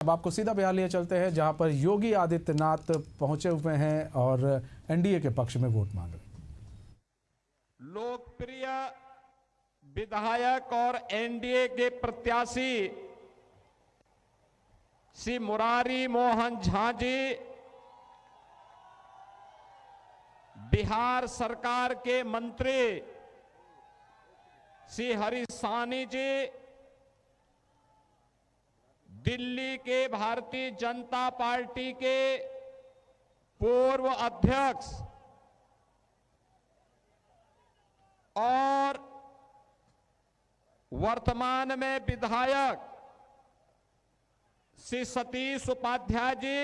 अब आपको सीधा बयान लिए चलते हैं जहां पर योगी आदित्यनाथ पहुंचे हुए हैं और एनडीए के पक्ष में वोट मांग रहे हैं। लोकप्रिय विधायक और एनडीए के प्रत्याशी श्री मुरारी मोहन झा जी, बिहार सरकार के मंत्री श्री हरीश साहनी जी, दिल्ली के भारतीय जनता पार्टी के पूर्व अध्यक्ष और वर्तमान में विधायक श्री सतीश उपाध्याय जी,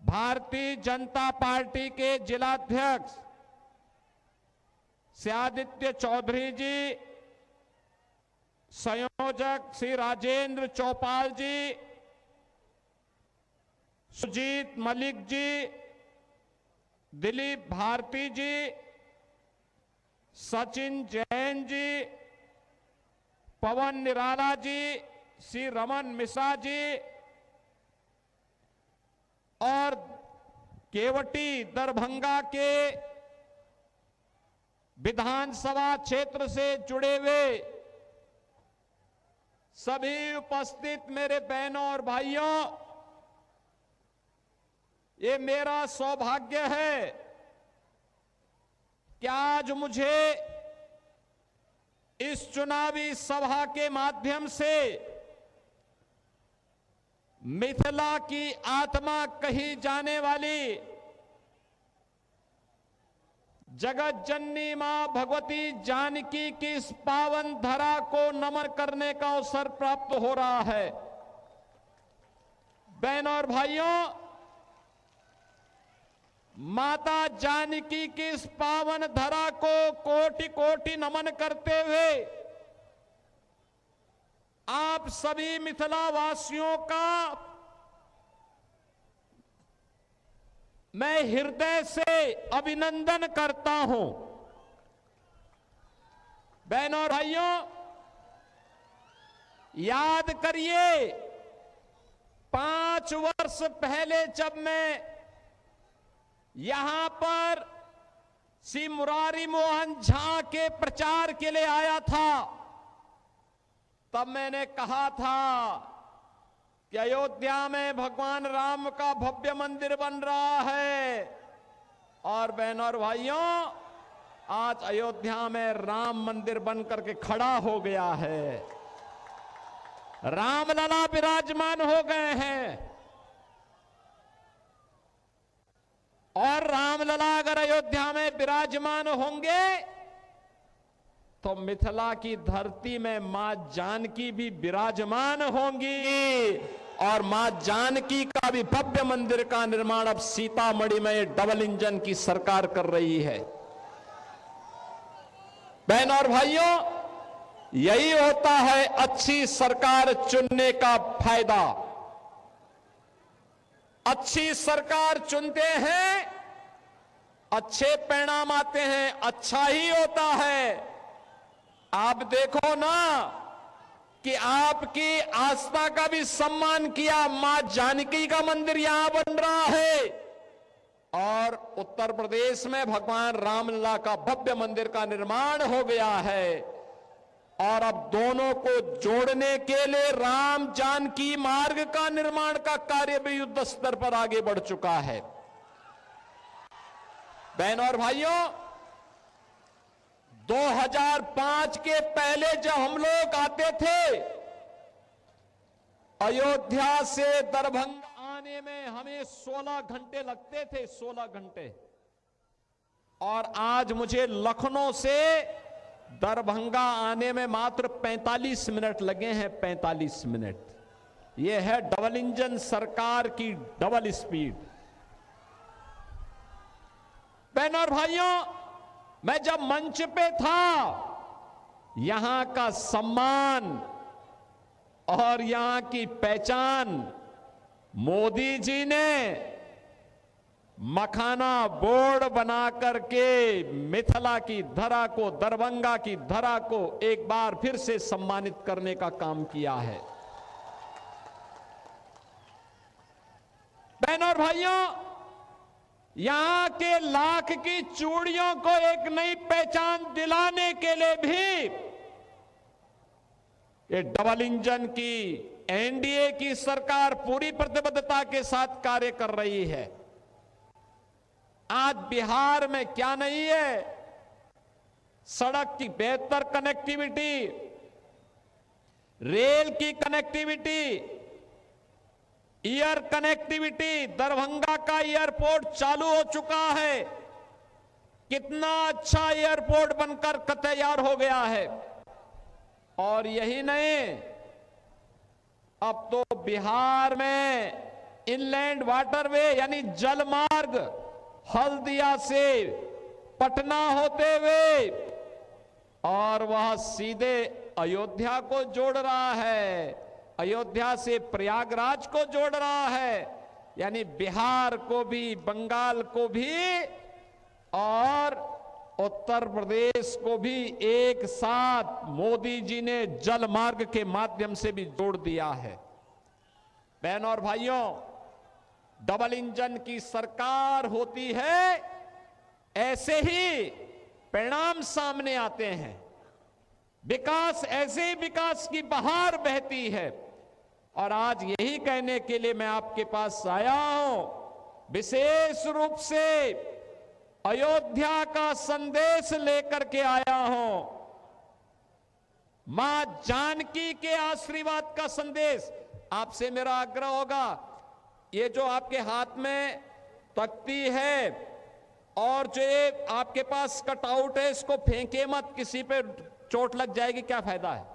भारतीय जनता पार्टी के जिलाध्यक्ष श्री आदित्य चौधरी जी, संयोजक श्री राजेंद्र चौपाल जी, सुजीत मलिक जी, दिलीप भारती जी, सचिन जैन जी, पवन निराला जी, श्री रमन मिश्रा जी और केवटी दरभंगा के विधानसभा क्षेत्र से जुड़े हुए सभी उपस्थित मेरे बहनों और भाइयों, ये मेरा सौभाग्य है कि आज मुझे इस चुनावी सभा के माध्यम से मिथिला की आत्मा कही जाने वाली जगत जननी मां भगवती जानकी की इस पावन धरा को नमन करने का अवसर प्राप्त हो रहा है। बहनों और भाइयों, माता जानकी की इस पावन धरा को कोटि कोटि नमन करते हुए आप सभी मिथिला वासियों का मैं हृदय से अभिनंदन करता हूं। बहनों और भाइयों, याद करिए 5 वर्ष पहले जब मैं यहां पर श्री मुरारी मोहन झा के प्रचार के लिए आया था, तब मैंने कहा था कि अयोध्या में भगवान राम का भव्य मंदिर बन रहा है। और बहनों और भाइयों, आज अयोध्या में राम मंदिर बन करके खड़ा हो गया है, रामलला विराजमान हो गए हैं। और रामलला अगर अयोध्या में विराजमान होंगे तो मिथिला की धरती में मां जानकी भी विराजमान होंगी और मां जानकी का भी भव्य मंदिर का निर्माण अब सीतामढ़ी में डबल इंजन की सरकार कर रही है। बहनों और भाइयों, यही होता है अच्छी सरकार चुनने का फायदा। अच्छी सरकार चुनते हैं, अच्छे परिणाम आते हैं, अच्छा ही होता है। आप देखो ना कि आपकी आस्था का भी सम्मान किया, मां जानकी का मंदिर यहां बन रहा है और उत्तर प्रदेश में भगवान रामलला का भव्य मंदिर का निर्माण हो गया है। और अब दोनों को जोड़ने के लिए राम जानकी मार्ग का निर्माण का कार्य भी युद्ध स्तर पर आगे बढ़ चुका है। बहनों और भाइयों, 2005 के पहले जब हम लोग आते थे, अयोध्या से दरभंगा आने में हमें 16 घंटे लगते थे, 16 घंटे। और आज मुझे लखनऊ से दरभंगा आने में मात्र 45 मिनट लगे हैं, 45 मिनट। यह है डबल इंजन सरकार की डबल स्पीड। बहनों और भाइयों, मैं जब मंच पे था, यहां का सम्मान और यहां की पहचान मोदी जी ने मखाना बोर्ड बना करके मिथिला की धरा को, दरभंगा की धरा को एक बार फिर से सम्मानित करने का काम किया है। बहनों और भाइयों, यहां के लाख की चूड़ियों को एक नई पहचान दिलाने के लिए भी ये डबल इंजन की एनडीए की सरकार पूरी प्रतिबद्धता के साथ कार्य कर रही है। आज बिहार में क्या नहीं है? सड़क की बेहतर कनेक्टिविटी, रेल की कनेक्टिविटी, एयर कनेक्टिविटी, दरभंगा का एयरपोर्ट चालू हो चुका है। कितना अच्छा एयरपोर्ट बनकर तैयार हो गया है। और यही नहीं, अब तो बिहार में इनलैंड वाटरवे यानी जलमार्ग हल्दिया से पटना होते हुए और वह सीधे अयोध्या को जोड़ रहा है, अयोध्या से प्रयागराज को जोड़ रहा है। यानी बिहार को भी, बंगाल को भी और उत्तर प्रदेश को भी एक साथ मोदी जी ने जल मार्ग के माध्यम से भी जोड़ दिया है। बहनों और भाइयों, डबल इंजन की सरकार होती है, ऐसे ही परिणाम सामने आते हैं। विकास, ऐसे ही विकास की बहार बहती है। और आज यही कहने के लिए मैं आपके पास आया हूं, विशेष रूप से अयोध्या का संदेश लेकर के आया हूं। मां जानकी के आशीर्वाद का संदेश। आपसे मेरा आग्रह होगा, ये जो आपके हाथ में तख्ती है और जो ये आपके पास कटआउट है, इसको फेंके मत, किसी पे चोट लग जाएगी, क्या फायदा है।